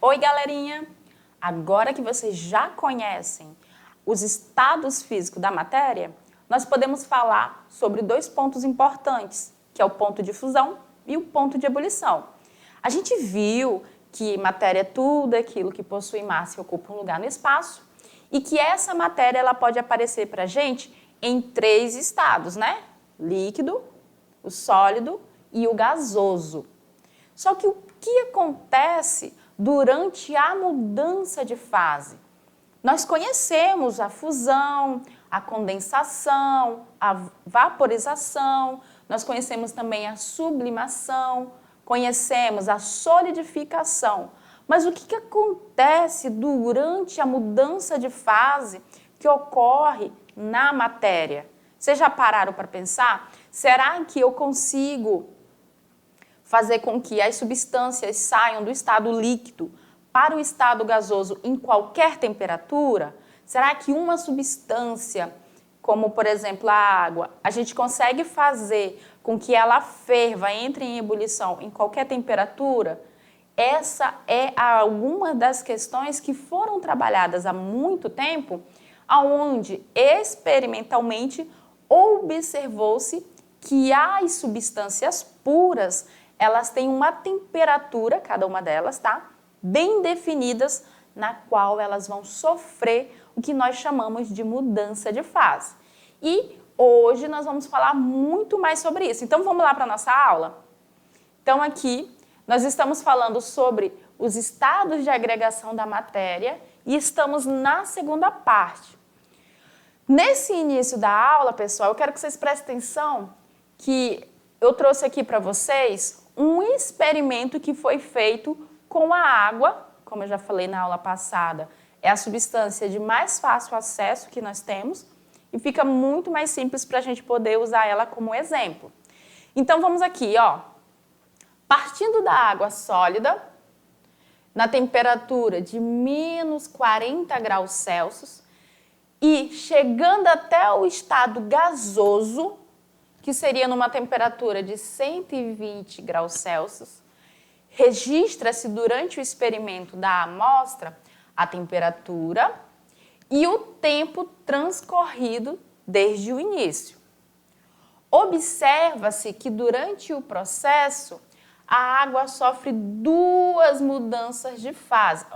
Oi, galerinha! Agora que vocês já conhecem os estados físicos da matéria, nós podemos falar sobre dois pontos importantes, que é o ponto de fusão e o ponto de ebulição. A gente viu que matéria é tudo aquilo que possui massa e ocupa um lugar no espaço e que essa matéria ela pode aparecer para a gente em três estados, né? Líquido, o sólido e o gasoso. Só que o que acontece durante a mudança de fase? Nós conhecemos a fusão, a condensação, a vaporização, nós conhecemos também a sublimação, conhecemos a solidificação. Mas o que acontece durante a mudança de fase que ocorre na matéria? Vocês já pararam para pensar? Será que eu consigo fazer com que as substâncias saiam do estado líquido para o estado gasoso em qualquer temperatura? Será que uma substância, como por exemplo a água, a gente consegue fazer com que ela ferva, entre em ebulição em qualquer temperatura? Essa é alguma das questões que foram trabalhadas há muito tempo, onde experimentalmente observou-se que as substâncias puras, elas têm uma temperatura, cada uma delas, tá? Bem definidas, na qual elas vão sofrer o que nós chamamos de mudança de fase. E hoje nós vamos falar muito mais sobre isso. Então vamos lá para a nossa aula? Então aqui nós estamos falando sobre os estados de agregação da matéria e estamos na segunda parte. Nesse início da aula, pessoal, eu quero que vocês prestem atenção que eu trouxe aqui para vocês um experimento que foi feito com a água, como eu já falei na aula passada, é a substância de mais fácil acesso que nós temos e fica muito mais simples para a gente poder usar ela como exemplo. Então vamos aqui, ó. Partindo da água sólida, na temperatura de menos 40 graus Celsius e chegando até o estado gasoso, que seria numa temperatura de 120 graus Celsius, registra-se durante o experimento da amostra a temperatura e o tempo transcorrido desde o início. Observa-se que durante o processo a água sofre duas mudanças de fase,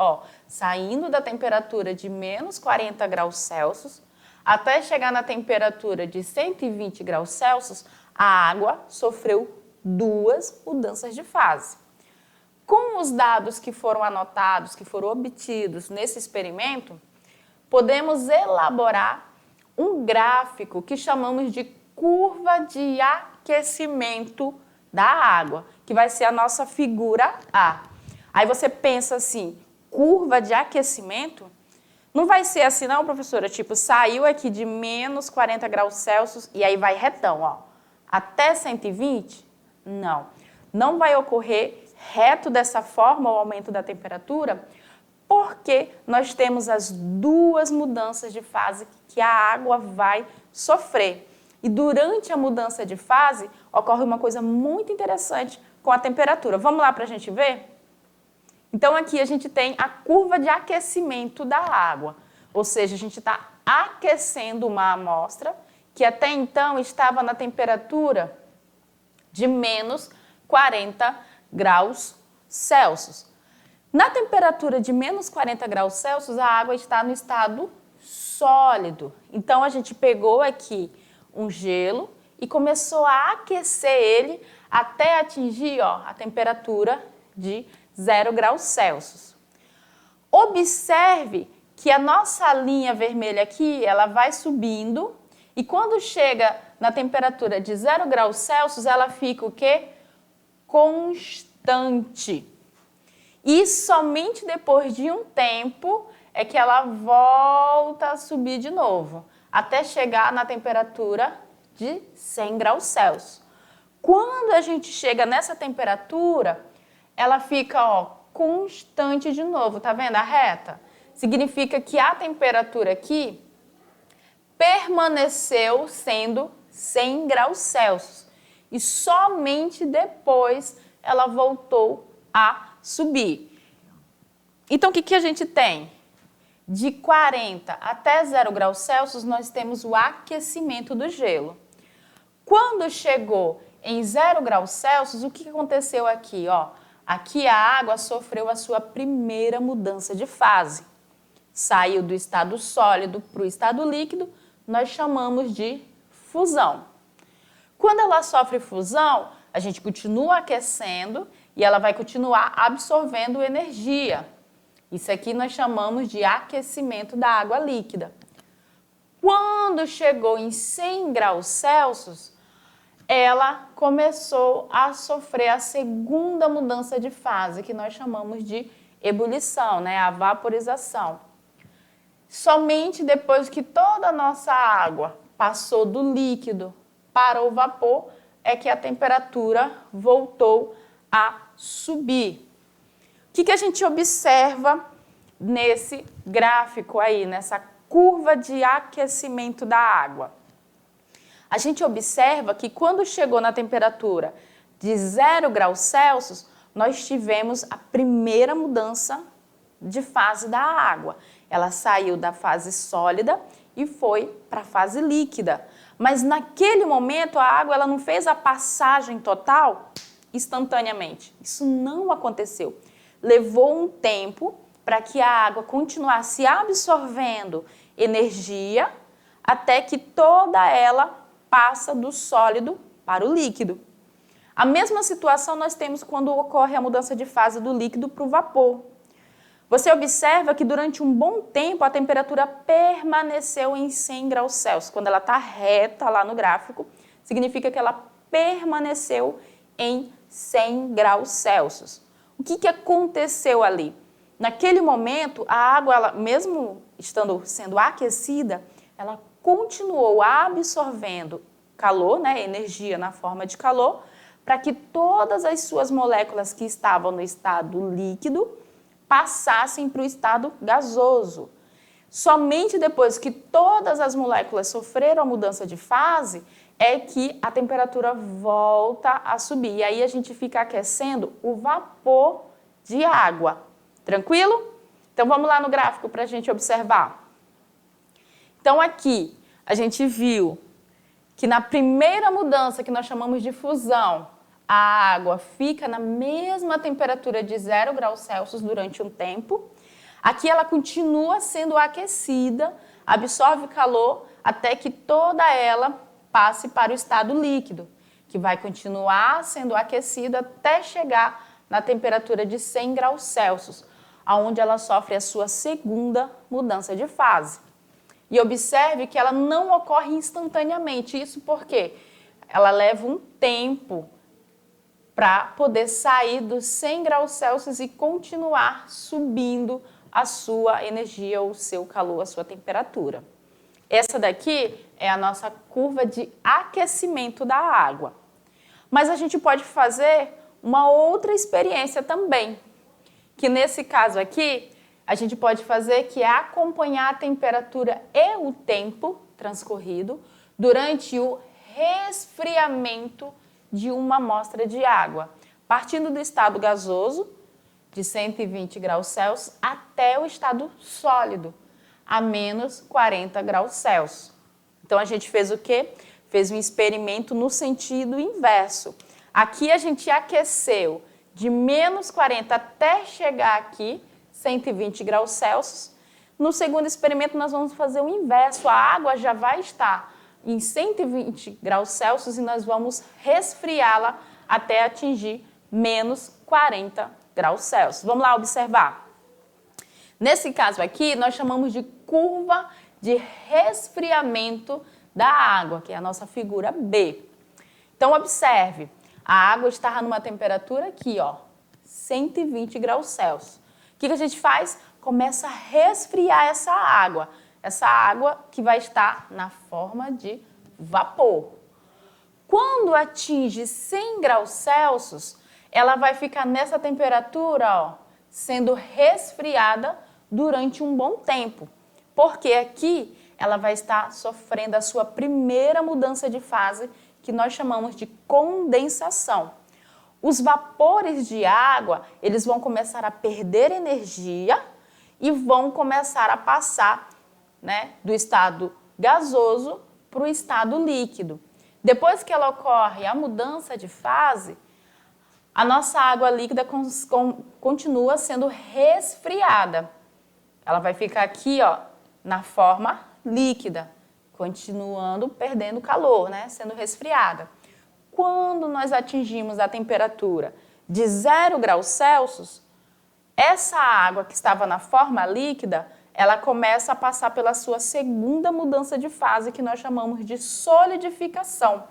saindo da temperatura de menos 40 graus Celsius até chegar na temperatura de 120 graus Celsius, a água sofreu duas mudanças de fase. Com os dados que foram anotados, que foram obtidos nesse experimento, podemos elaborar um gráfico que chamamos de curva de aquecimento da água, que vai ser a nossa figura A. Aí você pensa assim, curva de aquecimento? Não vai ser assim não, professora, tipo, saiu aqui de menos 40 graus Celsius e aí vai retão, até 120? Não, não vai ocorrer reto dessa forma o aumento da temperatura, porque nós temos as duas mudanças de fase que a água vai sofrer. E durante a mudança de fase, ocorre uma coisa muito interessante com a temperatura. Vamos lá para a gente ver? Então, aqui a gente tem a curva de aquecimento da água, ou seja, a gente está aquecendo uma amostra que até então estava na temperatura de menos 40 graus Celsius. Na temperatura de menos 40 graus Celsius, a água está no estado sólido. Então, a gente pegou aqui um gelo e começou a aquecer ele até atingir a temperatura de 0 graus Celsius. Observe que a nossa linha vermelha aqui, ela vai subindo e quando chega na temperatura de 0 graus Celsius, ela fica o quê? Constante. E somente depois de um tempo é que ela volta a subir de novo, até chegar na temperatura de 100 graus Celsius. Quando a gente chega nessa temperatura, ela fica constante de novo, tá vendo a reta? Significa que a temperatura aqui permaneceu sendo 100 graus Celsius e somente depois ela voltou a subir. Então, o que a gente tem? De 40 até 0 graus Celsius, nós temos o aquecimento do gelo. Quando chegou em 0 graus Celsius, o que aconteceu aqui? Ó, aqui a água sofreu a sua primeira mudança de fase. Saiu do estado sólido para o estado líquido, nós chamamos de fusão. Quando ela sofre fusão, a gente continua aquecendo e ela vai continuar absorvendo energia. Isso aqui nós chamamos de aquecimento da água líquida. Quando chegou em 100 graus Celsius, ela começou a sofrer a segunda mudança de fase, que nós chamamos de ebulição, né? A vaporização. Somente depois que toda a nossa água passou do líquido para o vapor, é que a temperatura voltou a subir. O que a gente observa nesse gráfico aí, nessa curva de aquecimento da água? A gente observa que quando chegou na temperatura de 0 graus Celsius, nós tivemos a primeira mudança de fase da água. Ela saiu da fase sólida e foi para a fase líquida. Mas naquele momento a água ela não fez a passagem total instantaneamente. Isso não aconteceu. Levou um tempo para que a água continuasse absorvendo energia até que toda ela passa do sólido para o líquido. A mesma situação nós temos quando ocorre a mudança de fase do líquido para o vapor. Você observa que durante um bom tempo a temperatura permaneceu em 100 graus Celsius. Quando ela está reta lá no gráfico, significa que ela permaneceu em 100 graus Celsius. O que aconteceu ali? Naquele momento, a água, ela, mesmo sendo aquecida, ela continuou absorvendo calor, né, energia na forma de calor, para que todas as suas moléculas que estavam no estado líquido passassem para o estado gasoso. Somente depois que todas as moléculas sofreram a mudança de fase, é que a temperatura volta a subir. E aí a gente fica aquecendo o vapor de água. Tranquilo? Então vamos lá no gráfico para a gente observar. Então aqui a gente viu que na primeira mudança que nós chamamos de fusão, a água fica na mesma temperatura de 0 graus Celsius durante um tempo. Aqui ela continua sendo aquecida, absorve calor até que toda ela passe para o estado líquido, que vai continuar sendo aquecida até chegar na temperatura de 100 graus Celsius, onde ela sofre a sua segunda mudança de fase. E observe que ela não ocorre instantaneamente. Isso porque ela leva um tempo para poder sair dos 100 graus Celsius e continuar subindo a sua energia, o seu calor, a sua temperatura. Essa daqui é a nossa curva de aquecimento da água. Mas a gente pode fazer uma outra experiência também, que nesse caso aqui, a gente pode fazer que é acompanhar a temperatura e o tempo transcorrido durante o resfriamento de uma amostra de água, partindo do estado gasoso, de 120 graus Celsius, até o estado sólido, a menos 40 graus Celsius. Então, a gente fez o quê? Fez um experimento no sentido inverso. Aqui a gente aqueceu de menos 40 até chegar aqui, 120 graus Celsius. No segundo experimento, nós vamos fazer o inverso. A água já vai estar em 120 graus Celsius e nós vamos resfriá-la até atingir menos 40 graus Celsius. Vamos lá observar. Nesse caso aqui, nós chamamos de curva de resfriamento da água, que é a nossa figura B. Então, observe, a água está numa temperatura aqui, ó, 120 graus Celsius. O que a gente faz? Começa a resfriar essa água que vai estar na forma de vapor. Quando atinge 100 graus Celsius, ela vai ficar nessa temperatura, ó, sendo resfriada durante um bom tempo, porque aqui ela vai estar sofrendo a sua primeira mudança de fase, que nós chamamos de condensação. os vapores de água, eles vão começar a perder energia e vão começar a passar, né, do estado gasoso para o estado líquido. Depois que ela ocorre a mudança de fase, a nossa água líquida continua sendo resfriada. Ela vai ficar aqui, ó, na forma líquida, continuando perdendo calor, né, sendo resfriada. Quando nós atingimos a temperatura de 0 graus Celsius, essa água que estava na forma líquida, ela começa a passar pela sua segunda mudança de fase, que nós chamamos de solidificação,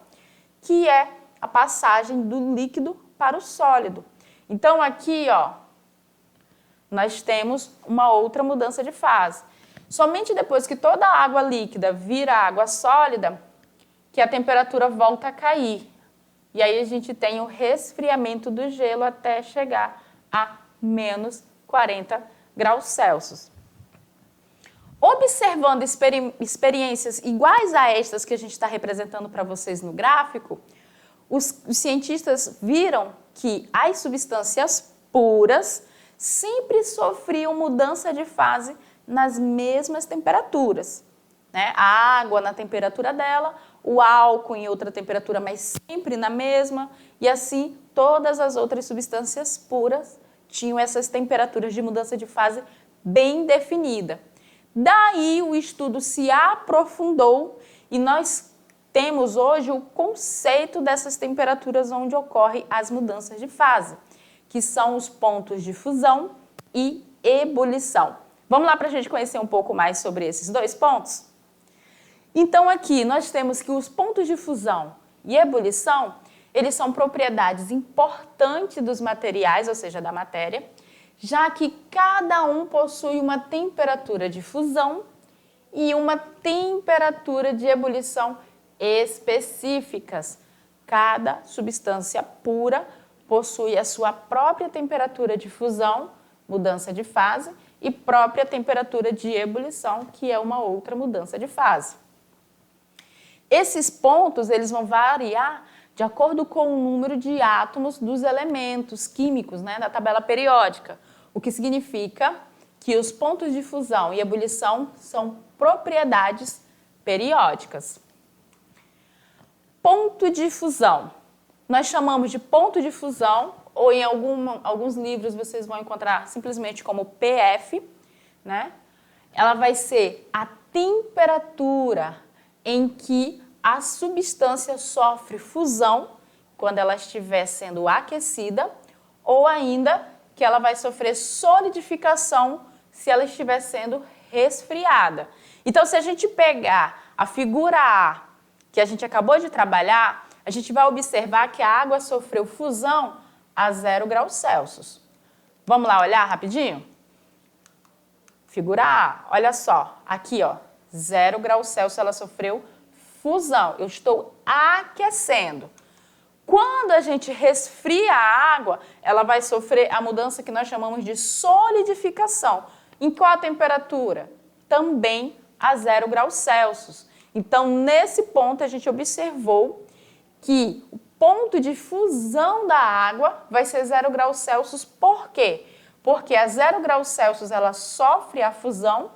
que é a passagem do líquido para o sólido. Então, aqui, ó, nós temos uma outra mudança de fase. Somente depois que toda a água líquida vira água sólida, que a temperatura volta a cair. E aí a gente tem o resfriamento do gelo até chegar a menos 40 graus Celsius. Observando experiências iguais a estas que a gente está representando para vocês no gráfico, os cientistas viram que as substâncias puras sempre sofriam mudança de fase nas mesmas temperaturas, né? A água na temperatura dela, o álcool em outra temperatura, mas sempre na mesma, e assim todas as outras substâncias puras tinham essas temperaturas de mudança de fase bem definida. Daí o estudo se aprofundou e nós temos hoje o conceito dessas temperaturas onde ocorrem as mudanças de fase, que são os pontos de fusão e ebulição. Vamos lá para a gente conhecer um pouco mais sobre esses dois pontos? Então aqui nós temos que os pontos de fusão e ebulição, eles são propriedades importantes dos materiais, ou seja, da matéria, já que cada um possui uma temperatura de fusão e uma temperatura de ebulição específicas. Cada substância pura possui a sua própria temperatura de fusão, mudança de fase, e própria temperatura de ebulição, que é uma outra mudança de fase. Esses pontos eles vão variar de acordo com o número de átomos dos elementos químicos, né, da tabela periódica, o que significa que os pontos de fusão e ebulição são propriedades periódicas. Ponto de fusão. Nós chamamos de ponto de fusão, ou em alguns livros vocês vão encontrar simplesmente como PF, né? Ela vai ser a temperatura em que a substância sofre fusão quando ela estiver sendo aquecida, ou ainda que ela vai sofrer solidificação se ela estiver sendo resfriada. Então, se a gente pegar a figura A, que a gente acabou de trabalhar, a gente vai observar que a água sofreu fusão a 0 graus Celsius. Vamos lá olhar rapidinho? Figura A, olha só, aqui ó, 0 graus Celsius ela sofreu fusão, eu estou aquecendo. Quando a gente resfria a água, ela vai sofrer a mudança que nós chamamos de solidificação. Em qual temperatura? Também a 0 graus Celsius. Então, nesse ponto, a gente observou que o ponto de fusão da água vai ser 0 graus Celsius. Por quê? Porque a 0 graus Celsius ela sofre a fusão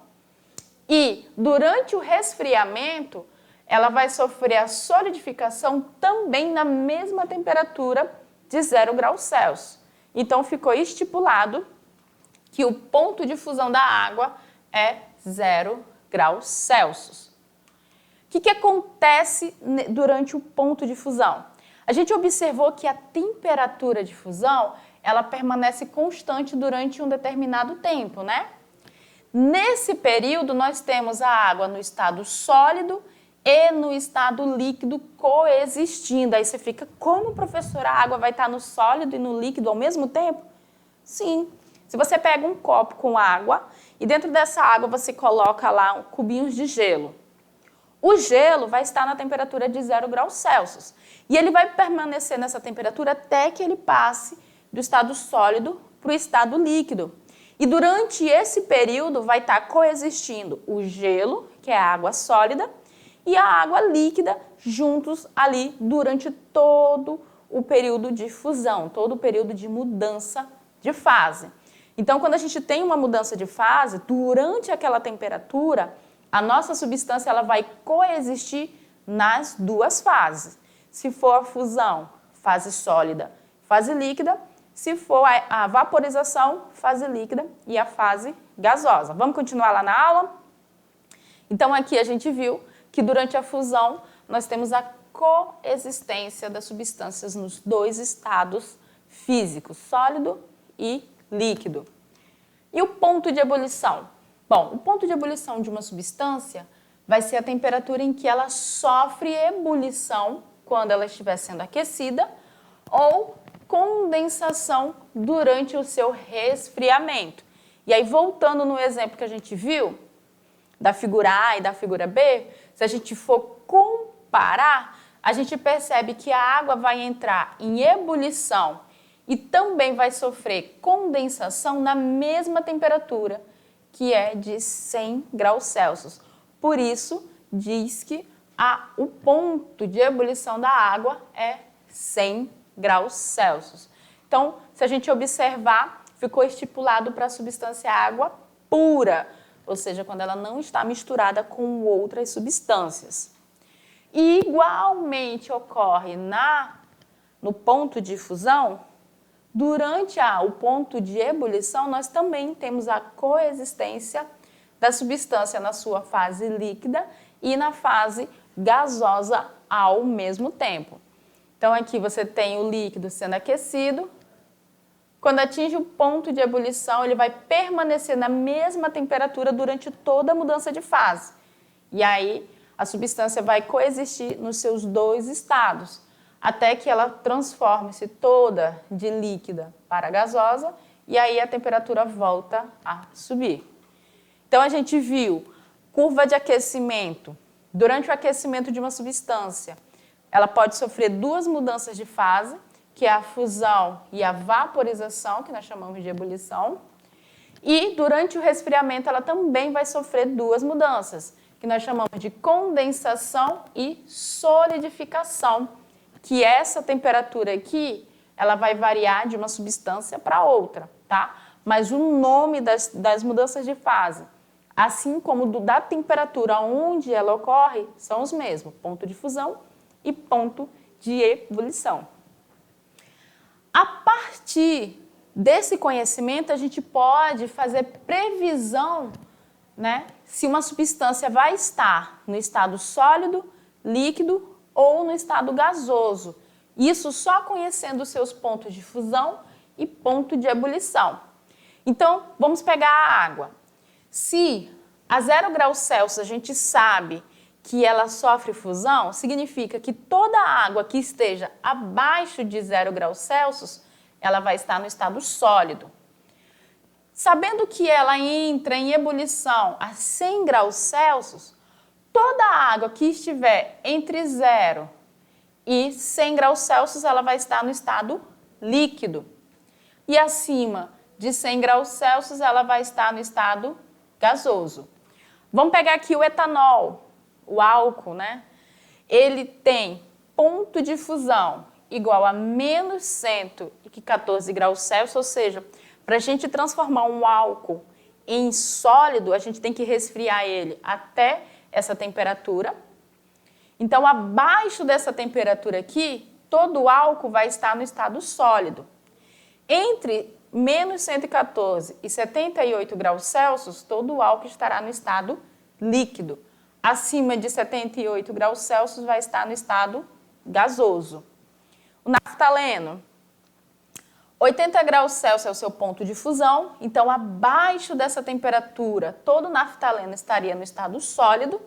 e, durante o resfriamento, ela vai sofrer a solidificação também na mesma temperatura de 0 graus Celsius. Então, ficou estipulado que o ponto de fusão da água é 0 graus Celsius. O que acontece durante o ponto de fusão? A gente observou que a temperatura de fusão ela permanece constante durante um determinado tempo, né? Nesse período, nós temos a água no estado sólido e no estado líquido coexistindo. Aí você fica, como, professora, a água vai estar no sólido e no líquido ao mesmo tempo? Sim. Se você pega um copo com água e dentro dessa água você coloca lá cubinhos de gelo, o gelo vai estar na temperatura de 0 graus Celsius. E ele vai permanecer nessa temperatura até que ele passe do estado sólido para o estado líquido. E durante esse período vai estar coexistindo o gelo, que é a água sólida, e a água líquida juntos ali durante todo o período de fusão, todo o período de mudança de fase. Então, quando a gente tem uma mudança de fase, durante aquela temperatura, a nossa substância ela vai coexistir nas duas fases. Se for a fusão, fase sólida, fase líquida. Se for a vaporização, fase líquida e a fase gasosa. Vamos continuar lá na aula? Então, aqui a gente viu que durante a fusão, nós temos a coexistência das substâncias nos dois estados físicos, sólido e líquido. E o ponto de ebulição? Bom, o ponto de ebulição de uma substância vai ser a temperatura em que ela sofre ebulição quando ela estiver sendo aquecida ou condensação durante o seu resfriamento. E aí, voltando no exemplo que a gente viu, da figura A e da figura B, se a gente for comparar, a gente percebe que a água vai entrar em ebulição e também vai sofrer condensação na mesma temperatura, que é de 100 graus Celsius. Por isso, diz que o ponto de ebulição da água é 100 graus Celsius. Então, se a gente observar, ficou estipulado para a substância água pura, ou seja, quando ela não está misturada com outras substâncias. E igualmente ocorre no ponto de fusão, durante o ponto de ebulição, nós também temos a coexistência da substância na sua fase líquida e na fase gasosa ao mesmo tempo. Então, aqui você tem o líquido sendo aquecido. Quando atinge o ponto de ebulição, ele vai permanecer na mesma temperatura durante toda a mudança de fase. E aí, a substância vai coexistir nos seus dois estados, até que ela transforme-se toda de líquida para gasosa, e aí a temperatura volta a subir. Então, a gente viu curva de aquecimento. Durante o aquecimento de uma substância, ela pode sofrer duas mudanças de fase, que é a fusão e a vaporização, que nós chamamos de ebulição. E durante o resfriamento, ela também vai sofrer duas mudanças, que nós chamamos de condensação e solidificação, que essa temperatura aqui, ela vai variar de uma substância para outra, tá? Mas o nome das mudanças de fase, assim como da temperatura onde ela ocorre, são os mesmos, ponto de fusão e ponto de ebulição. A partir desse conhecimento, a gente pode fazer previsão, né, se uma substância vai estar no estado sólido, líquido ou no estado gasoso. Isso só conhecendo os seus pontos de fusão e ponto de ebulição. Então, vamos pegar a água. Se a 0 graus Celsius a gente sabe que ela sofre fusão, significa que toda a água que esteja abaixo de 0 graus Celsius, ela vai estar no estado sólido. Sabendo que ela entra em ebulição a 100 graus Celsius, toda a água que estiver entre 0 e 100 graus Celsius, ela vai estar no estado líquido. E acima de 100 graus Celsius, ela vai estar no estado gasoso. Vamos pegar aqui o etanol, o álcool, né? Ele tem ponto de fusão igual a menos 114 graus Celsius, ou seja, para a gente transformar um álcool em sólido, a gente tem que resfriar ele até essa temperatura. Então, abaixo dessa temperatura aqui, todo o álcool vai estar no estado sólido. Entre menos 114 e 78 graus Celsius, todo o álcool estará no estado líquido. Acima de 78 graus Celsius vai estar no estado gasoso. O naftaleno, 80 graus Celsius é o seu ponto de fusão, então abaixo dessa temperatura, todo o naftaleno estaria no estado sólido.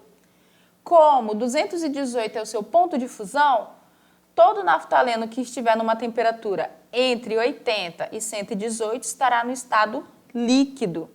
Como 218 é o seu ponto de fusão, todo naftaleno que estiver numa temperatura entre 80 e 118 estará no estado líquido.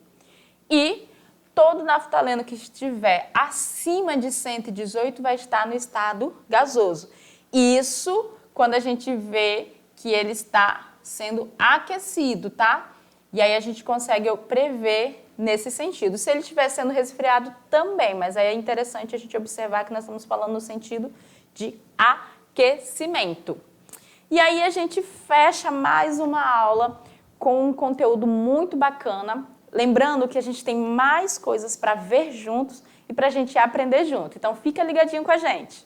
E todo naftaleno que estiver acima de 118 vai estar no estado gasoso. Isso quando a gente vê que ele está sendo aquecido, tá? E aí a gente consegue prever nesse sentido. Se ele estiver sendo resfriado também, mas aí é interessante a gente observar que nós estamos falando no sentido de aquecimento. E aí a gente fecha mais uma aula com um conteúdo muito bacana. Lembrando que a gente tem mais coisas para ver juntos e para a gente aprender junto. Então fica ligadinho com a gente.